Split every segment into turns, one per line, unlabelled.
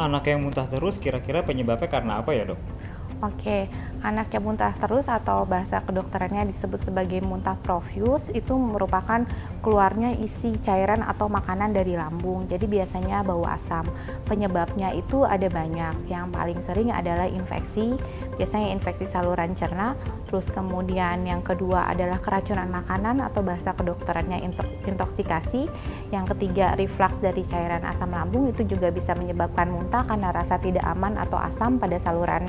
Anak yang muntah terus kira-kira penyebabnya karena apa ya, Dok?
Oke, anak yang muntah terus atau bahasa kedokterannya disebut sebagai muntah profuse itu merupakan keluarnya isi cairan atau makanan dari lambung. Jadi biasanya bau asam. Penyebabnya itu ada banyak. Yang paling sering adalah infeksi, biasanya infeksi saluran cerna. Terus kemudian yang kedua adalah keracunan makanan atau bahasa kedokterannya intoksikasi. Yang ketiga reflux dari cairan asam lambung, itu juga bisa menyebabkan muntah karena rasa tidak aman atau asam pada saluran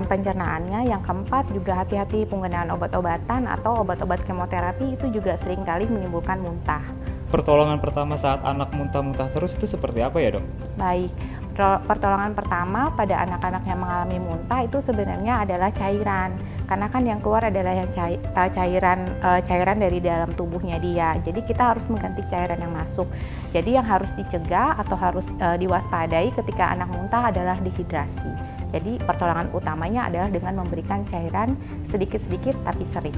pencernaannya. Yang keempat juga hati-hati penggunaan obat-obatan atau obat-obat kemoterapi, itu juga seringkali menimbulkan muntah.
Pertolongan pertama saat anak muntah-muntah terus itu seperti apa ya, Dok?
Baik, pertolongan pertama pada anak-anak yang mengalami muntah itu sebenarnya adalah cairan, karena kan yang keluar adalah yang cairan dari dalam tubuhnya dia. Jadi kita harus mengganti cairan yang masuk. Jadi yang harus dicegah atau harus diwaspadai ketika anak muntah adalah dehidrasi. Jadi pertolongan utamanya adalah dengan memberikan cairan sedikit-sedikit tapi sering.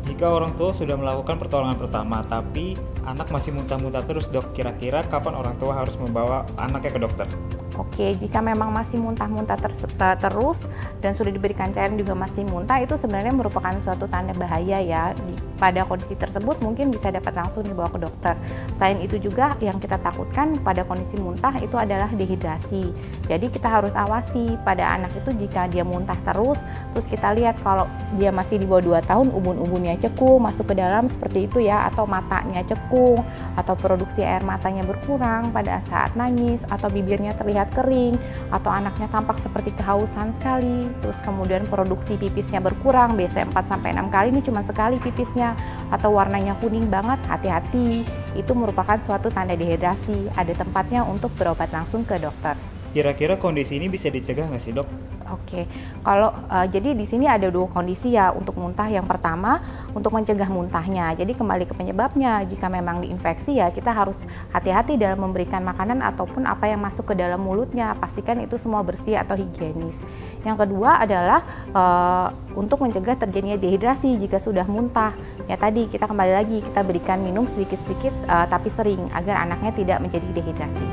Jika orang tua sudah melakukan pertolongan pertama, tapi anak masih muntah-muntah terus, Dok, kira-kira kapan orang tua harus membawa anaknya ke dokter?
Oke, jika memang masih muntah-muntah terus dan sudah diberikan cairan juga masih muntah, itu sebenarnya merupakan suatu tanda bahaya ya. Pada kondisi tersebut mungkin bisa dapat langsung dibawa ke dokter. Selain itu juga yang kita takutkan pada kondisi muntah itu adalah dehidrasi. Jadi kita harus awasi pada anak itu jika dia muntah terus kita lihat kalau dia masih di bawah 2 tahun, ubun-ubunnya cekung, masuk ke dalam seperti itu ya, atau matanya cekung, atau produksi air matanya berkurang pada saat nangis, atau bibirnya terlihat kering, atau anaknya tampak seperti kehausan sekali, terus kemudian produksi pipisnya berkurang, biasanya 4-6 kali, ini cuma sekali pipisnya, atau warnanya kuning banget, hati-hati, itu merupakan suatu tanda dehidrasi. Ada tempatnya untuk berobat langsung ke dokter.
Kira-kira kondisi ini bisa dicegah nggak sih, Dok?
Oke, kalau jadi di sini ada 2 kondisi ya untuk muntah. Yang pertama untuk mencegah muntahnya. Jadi kembali ke penyebabnya. Jika memang diinfeksi ya kita harus hati-hati dalam memberikan makanan ataupun apa yang masuk ke dalam mulutnya. Pastikan itu semua bersih atau higienis. Yang kedua adalah untuk mencegah terjadinya dehidrasi jika sudah muntah. Ya tadi kita kembali lagi kita berikan minum sedikit-sedikit tapi sering agar anaknya tidak menjadi dehidrasi.